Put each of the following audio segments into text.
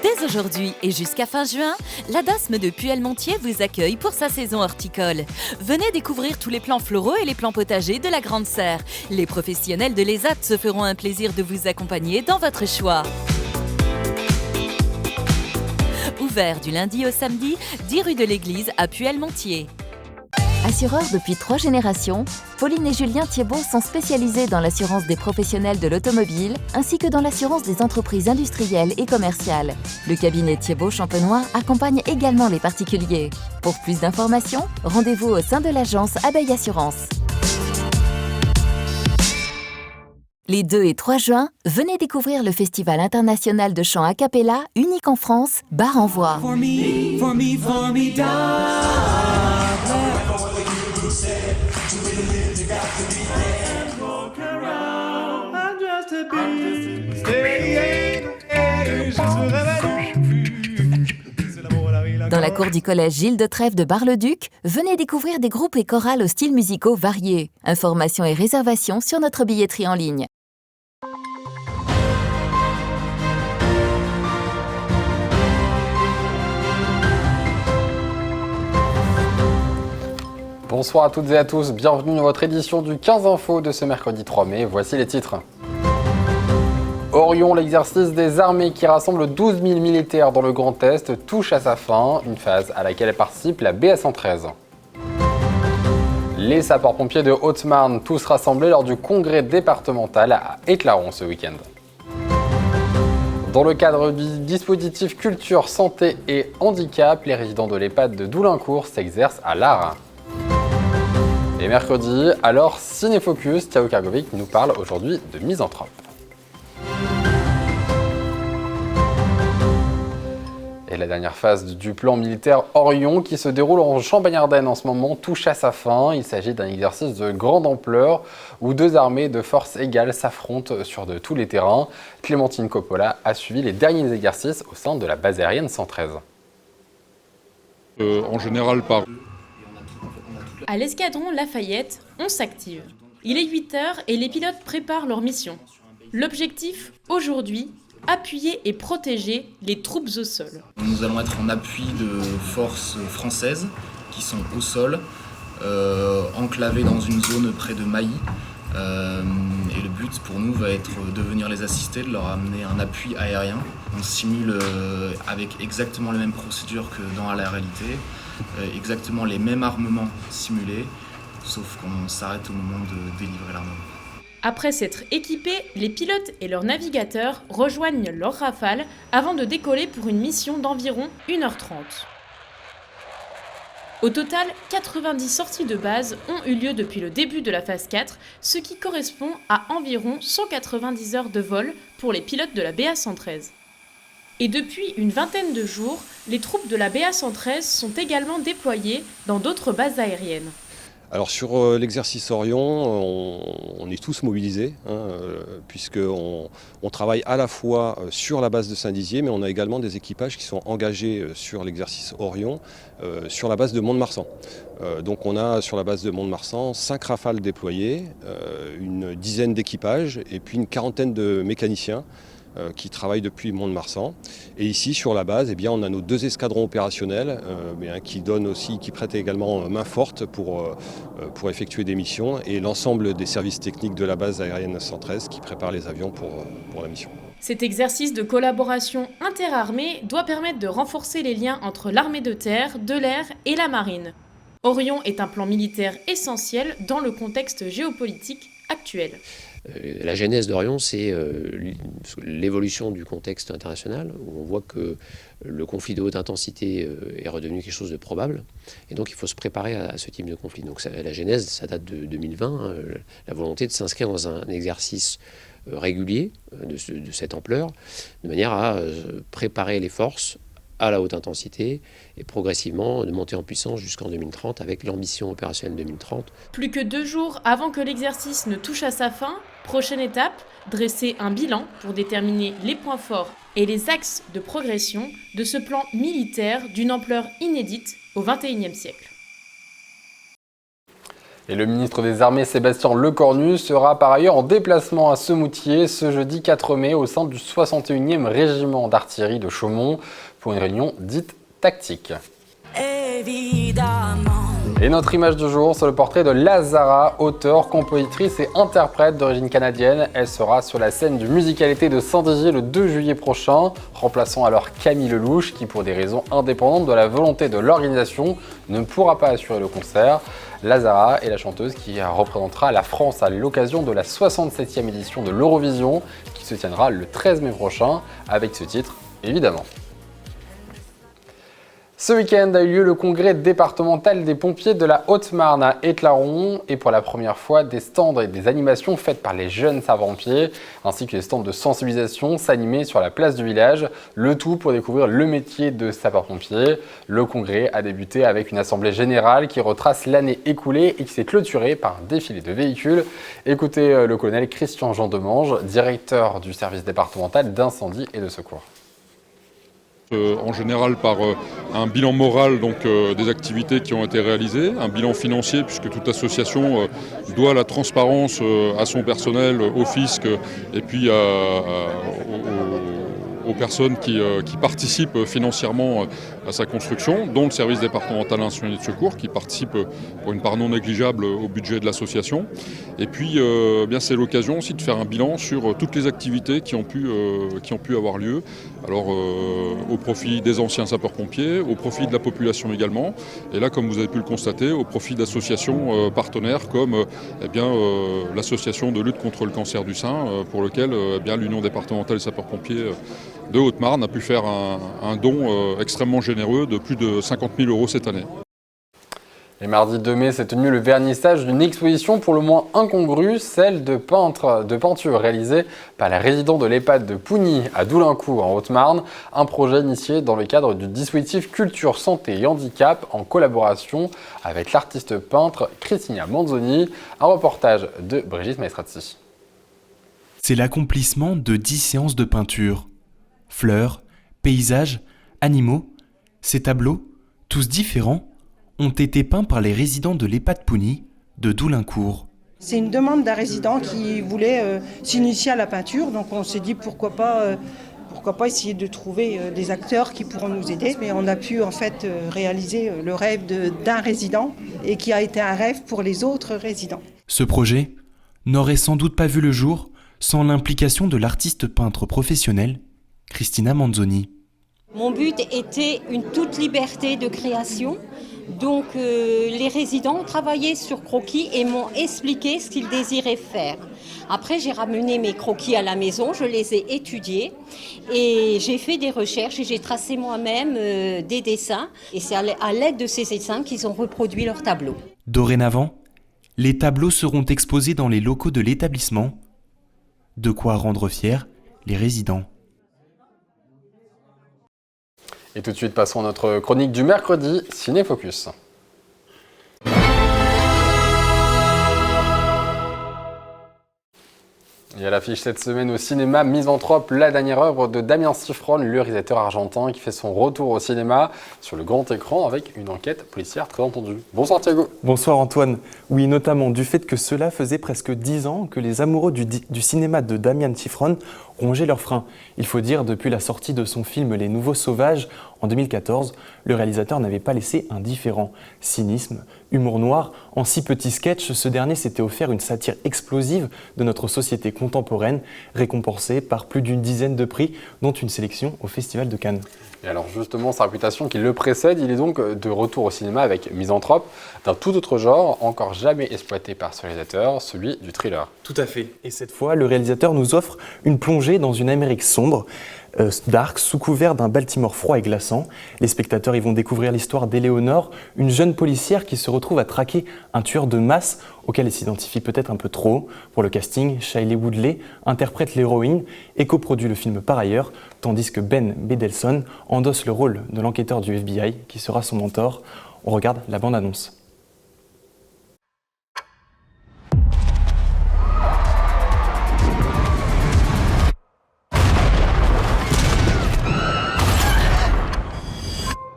Dès aujourd'hui et jusqu'à fin juin, l'ADASM de Puellemontier vous accueille pour sa saison horticole. Venez découvrir tous les plants floraux et les plants potagers de la Grande Serre. Les professionnels de l'ESAT se feront un plaisir de vous accompagner dans votre choix. Ouvert du lundi au samedi, 10 rue de l'Église à Puellemontier. Assureurs depuis 3 générations, Pauline et Julien Thiebaud sont spécialisés dans l'assurance des professionnels de l'automobile ainsi que dans l'assurance des entreprises industrielles et commerciales. Le cabinet Thiebaud-Champenois accompagne également les particuliers. Pour plus d'informations, rendez-vous au sein de l'agence Abeille Assurance. Les 2 et 3 juin, venez découvrir le Festival international de chant a cappella, unique en France, Bar en Voix. Dans la cour du collège Gilles de Trèves de Bar-le-Duc, venez découvrir des groupes et chorales aux styles musicaux variés. Informations et réservations sur notre billetterie en ligne. Bonsoir à toutes et à tous, bienvenue dans votre édition du 15 Info de ce mercredi 3 mai. Voici les titres. Orion, l'exercice des armées qui rassemble 12 000 militaires dans le Grand Est, touche à sa fin, une phase à laquelle participe la BA113. Les sapeurs-pompiers de Haute-Marne, tous rassemblés lors du congrès départemental à Éclaron ce week-end. Dans le cadre du dispositif Culture, Santé et Handicap, les résidents de l'EHPAD de Doulincourt s'exercent à l'art. Et mercredi, alors Cinéfocus, Thiago Kargovic nous parle aujourd'hui de Misanthrope. Et la dernière phase du plan militaire Orion qui se déroule en Champagne-Ardenne en ce moment touche à sa fin. Il s'agit d'un exercice de grande ampleur où 2 armées de forces égales s'affrontent sur de tous les terrains. Clémentine Coppola a suivi les derniers exercices au sein de la base aérienne 113. En général, par... À l'escadron Lafayette, on s'active. Il est 8h et les pilotes préparent leur mission. L'objectif, aujourd'hui, appuyer et protéger les troupes au sol. Nous allons être en appui de forces françaises qui sont au sol, enclavées dans une zone près de Mailly. Et le but pour nous va être de venir les assister, de leur amener un appui aérien. On simule avec exactement les mêmes procédures que dans la réalité, exactement les mêmes armements simulés, sauf qu'on s'arrête au moment de délivrer l'armement. Après s'être équipés, les pilotes et leurs navigateurs rejoignent leur Rafale avant de décoller pour une mission d'environ 1h30. Au total, 90 sorties de base ont eu lieu depuis le début de la phase 4, ce qui correspond à environ 190 heures de vol pour les pilotes de la BA113. Et depuis une vingtaine de jours, les troupes de la BA113 sont également déployées dans d'autres bases aériennes. Alors sur l'exercice Orion, on est tous mobilisés, puisqu'on travaille à la fois sur la base de Saint-Dizier, mais on a également des équipages qui sont engagés sur l'exercice Orion, sur la base de Mont-de-Marsan. Donc on a sur la base de Mont-de-Marsan 5 rafales déployées, une dizaine d'équipages et puis une quarantaine de mécaniciens qui travaillent depuis Mont-de-Marsan. Et ici, sur la base, on a nos 2 escadrons opérationnels qui prêtent également main forte pour effectuer des missions, et l'ensemble des services techniques de la base aérienne 113 qui préparent les avions pour la mission. Cet exercice de collaboration interarmée doit permettre de renforcer les liens entre l'armée de terre, de l'air et la marine. Orion est un plan militaire essentiel dans le contexte géopolitique actuel. La genèse d'Orion, c'est l'évolution du contexte international, où on voit que le conflit de haute intensité est redevenu quelque chose de probable, et donc il faut se préparer à ce type de conflit. Donc la genèse, ça date de 2020, la volonté de s'inscrire dans un exercice régulier de cette ampleur, de manière à préparer les forces à la haute intensité et progressivement de monter en puissance jusqu'en 2030 avec l'ambition opérationnelle 2030. Plus que 2 jours avant que l'exercice ne touche à sa fin, prochaine étape, dresser un bilan pour déterminer les points forts et les axes de progression de ce plan militaire d'une ampleur inédite au XXIe siècle. Et le ministre des Armées Sébastien Lecornu sera par ailleurs en déplacement à Semoutier ce jeudi 4 mai au sein du 61e régiment d'artillerie de Chaumont pour une réunion dite tactique. Évidemment. Et notre image du jour, c'est le portrait de Lazara, auteure, compositrice et interprète d'origine canadienne. Elle sera sur la scène du Musicalité de Saint-Dizier le 2 juillet prochain, remplaçant alors Camille Lelouch qui, pour des raisons indépendantes de la volonté de l'organisation, ne pourra pas assurer le concert. Lazara est la chanteuse qui représentera la France à l'occasion de la 67e édition de l'Eurovision, qui se tiendra le 13 mai prochain, avec ce titre, évidemment. Ce week-end a eu lieu le congrès départemental des pompiers de la Haute-Marne à Étlaron et pour la première fois, des stands et des animations faites par les jeunes sapeurs-pompiers ainsi que des stands de sensibilisation s'animaient sur la place du village, le tout pour découvrir le métier de sapeur-pompier. Le congrès a débuté avec une assemblée générale qui retrace l'année écoulée et qui s'est clôturée par un défilé de véhicules. Écoutez le colonel Christian Jean Demange, directeur du service départemental d'incendie et de secours. En général par un bilan moral des activités qui ont été réalisées, un bilan financier puisque toute association doit la transparence à son personnel, au fisc et puis aux personnes qui participent financièrement à sa construction, dont le service départemental d'incendie et de secours qui participe pour une part non négligeable au budget de l'association. Et puis c'est l'occasion aussi de faire un bilan sur toutes les activités qui ont pu avoir lieu. Alors au profit des anciens sapeurs-pompiers, au profit de la population également, et là comme vous avez pu le constater, au profit d'associations partenaires comme l'association de lutte contre le cancer du sein, pour lequel l'Union départementale des sapeurs-pompiers de Haute-Marne a pu faire un don extrêmement généreux de plus de 50 000 € cette année. Et mardi 2 mai s'est tenu le vernissage d'une exposition pour le moins incongrue, celle de peinture réalisée par les résidents de l'EHPAD de Pougny à Doulincourt en Haute-Marne, un projet initié dans le cadre du dispositif Culture, Santé et Handicap en collaboration avec l'artiste peintre Cristina Manzoni, un reportage de Brigitte Maestrazzi. C'est l'accomplissement de 10 séances de peinture. Fleurs, paysages, animaux, ces tableaux, tous différents, ont été peints par les résidents de l'EHPAD Pougny de Doulincourt. C'est une demande d'un résident qui voulait s'initier à la peinture, donc on s'est dit pourquoi pas essayer de trouver des acteurs qui pourront nous aider. Mais on a pu en fait réaliser le rêve d'un résident et qui a été un rêve pour les autres résidents. Ce projet n'aurait sans doute pas vu le jour sans l'implication de l'artiste peintre professionnel Cristina Manzoni. Mon but était une toute liberté de création. Donc les résidents ont travaillé sur croquis et m'ont expliqué ce qu'ils désiraient faire. Après, j'ai ramené mes croquis à la maison, je les ai étudiés et j'ai fait des recherches et j'ai tracé moi-même des dessins. Et c'est à l'aide de ces dessins qu'ils ont reproduit leurs tableaux. Dorénavant, les tableaux seront exposés dans les locaux de l'établissement. De quoi rendre fiers les résidents. Et tout de suite, passons à notre chronique du mercredi, Ciné-Focus. Et à l'affiche cette semaine au cinéma, Misanthrope, la dernière œuvre de Damien Cifrone, le réalisateur argentin qui fait son retour au cinéma sur le grand écran avec une enquête policière très entendue. Bonsoir Thiago. Bonsoir Antoine. Oui, notamment du fait que cela faisait presque 10 ans que les amoureux du cinéma de Damien Cifrone rongeaient leurs freins. Il faut dire, depuis la sortie de son film Les Nouveaux Sauvages en 2014, le réalisateur n'avait pas laissé indifférent. Cynisme, humour noir, en 6 petits sketchs, ce dernier s'était offert une satire explosive de notre société contemporaine, récompensée par plus d'une dizaine de prix, dont une sélection au Festival de Cannes. Et alors justement, sa réputation qui le précède, il est donc de retour au cinéma avec Misanthrope, d'un tout autre genre, encore jamais exploité par ce réalisateur, celui du thriller. Tout à fait. Et cette fois, le réalisateur nous offre une plongée dans une Amérique sombre, dark, sous couvert d'un Baltimore froid et glaçant. Les spectateurs y vont découvrir l'histoire d'Éléonore, une jeune policière qui se retrouve à traquer un tueur de masse auquel elle s'identifie peut-être un peu trop. Pour le casting, Shailene Woodley interprète l'héroïne et coproduit le film par ailleurs, tandis que Ben Mendelsohn endosse le rôle de l'enquêteur du FBI qui sera son mentor. On regarde la bande-annonce.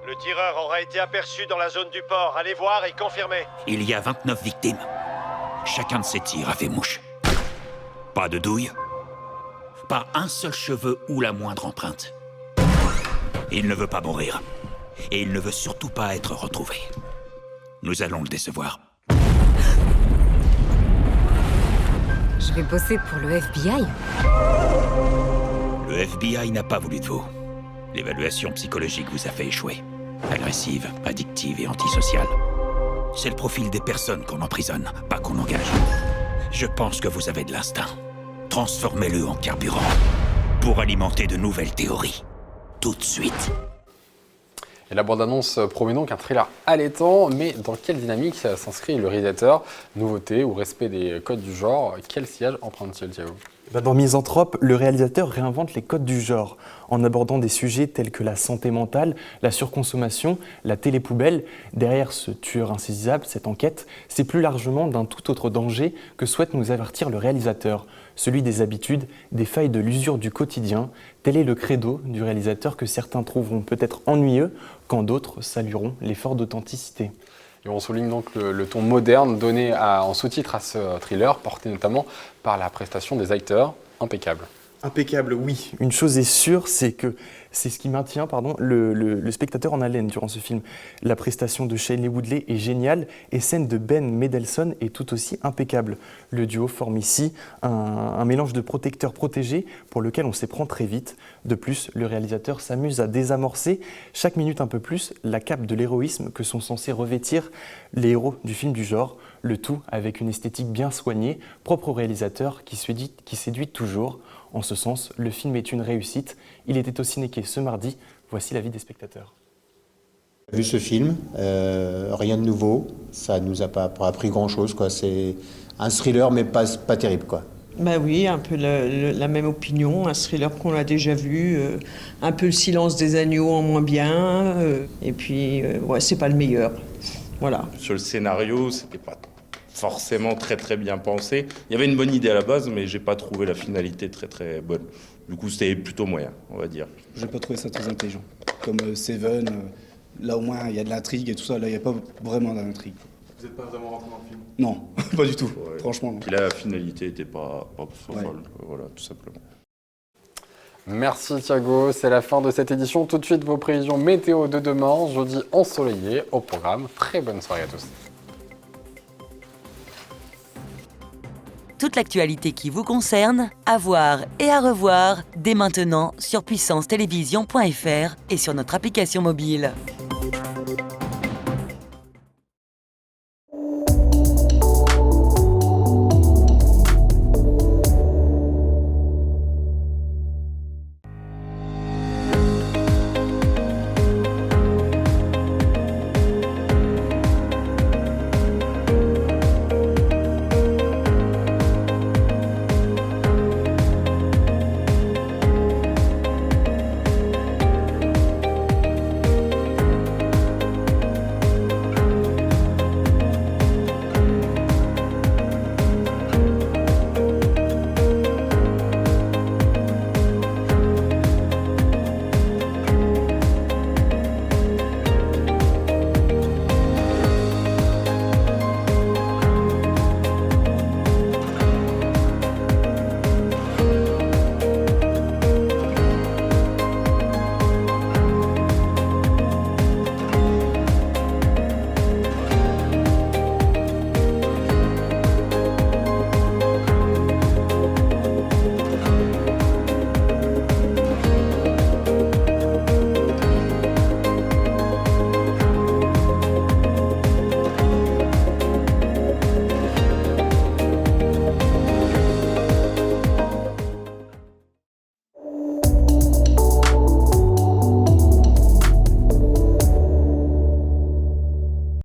Le tireur tueur aurait été aperçu dans la zone du port. Allez voir et confirmez. Il y a 29 victimes. Chacun de ces tirs a fait mouche. Pas de douille. Pas un seul cheveu ou la moindre empreinte. Il ne veut pas mourir. Et il ne veut surtout pas être retrouvé. Nous allons le décevoir. Je vais bosser pour le FBI. Le FBI n'a pas voulu de vous. L'évaluation psychologique vous a fait échouer. Agressive, addictive et antisociale. C'est le profil des personnes qu'on emprisonne, pas qu'on engage. Je pense que vous avez de l'instinct. Transformez-le en carburant pour alimenter de nouvelles théories. Tout de suite. Et la bande-annonce promet donc un thriller allaitant, mais dans quelle dynamique s'inscrit le réalisateur? Nouveauté ou respect des codes du genre? Quel sillage emprunte-t-il, Thiago? Dans Misanthrope, le réalisateur réinvente les codes du genre en abordant des sujets tels que la santé mentale, la surconsommation, la télépoubelle. Derrière ce tueur insaisissable, cette enquête, c'est plus largement d'un tout autre danger que souhaite nous avertir le réalisateur, celui des habitudes, des failles de l'usure du quotidien. Tel est le credo du réalisateur que certains trouveront peut-être ennuyeux, quand d'autres salueront l'effort d'authenticité. Et on souligne donc le ton moderne donné en sous-titre à ce thriller, porté notamment par la prestation des acteurs, impeccable. Impeccable, oui. Une chose est sûre, c'est que c'est ce qui maintient le spectateur en haleine durant ce film. La prestation de Shailene Woodley est géniale et celle de Ben Mendelsohn est tout aussi impeccable. Le duo forme ici un mélange de protecteurs protégés pour lequel on s'éprend très vite. De plus, le réalisateur s'amuse à désamorcer chaque minute un peu plus la cape de l'héroïsme que sont censés revêtir les héros du film du genre. Le tout avec une esthétique bien soignée, propre au réalisateur qui séduit toujours. En ce sens, le film est une réussite. Il était au Ciné-Quai ce mardi. Voici l'avis des spectateurs. Vu ce film, rien de nouveau. Ça ne nous a pas appris grand-chose, quoi. C'est un thriller, mais pas terrible, quoi. Bah oui, un peu la même opinion, un thriller qu'on a déjà vu, un peu Le Silence des agneaux en moins bien, et puis ouais, c'est pas le meilleur. Voilà. Sur le scénario, c'était pas forcément très bien pensé. Il y avait une bonne idée à la base, mais j'ai pas trouvé la finalité très bonne. Du coup, c'était plutôt moyen, on va dire. J'ai pas trouvé ça très intelligent. Comme Seven, là au moins il y a de l'intrigue et tout ça, là il n'y a pas vraiment d'intrigue. Vous n'êtes pas vraiment rentré dans le film? Non, pas du tout, Ouais. franchement. Non. Puis là, la finalité était pas folle, voilà, tout simplement. Merci Thiago, c'est la fin de cette édition. Tout de suite, vos prévisions météo de demain, jeudi ensoleillé au programme. Très bonne soirée à tous. Toute l'actualité qui vous concerne, à voir et à revoir dès maintenant sur puissancetélévision.fr et sur notre application mobile.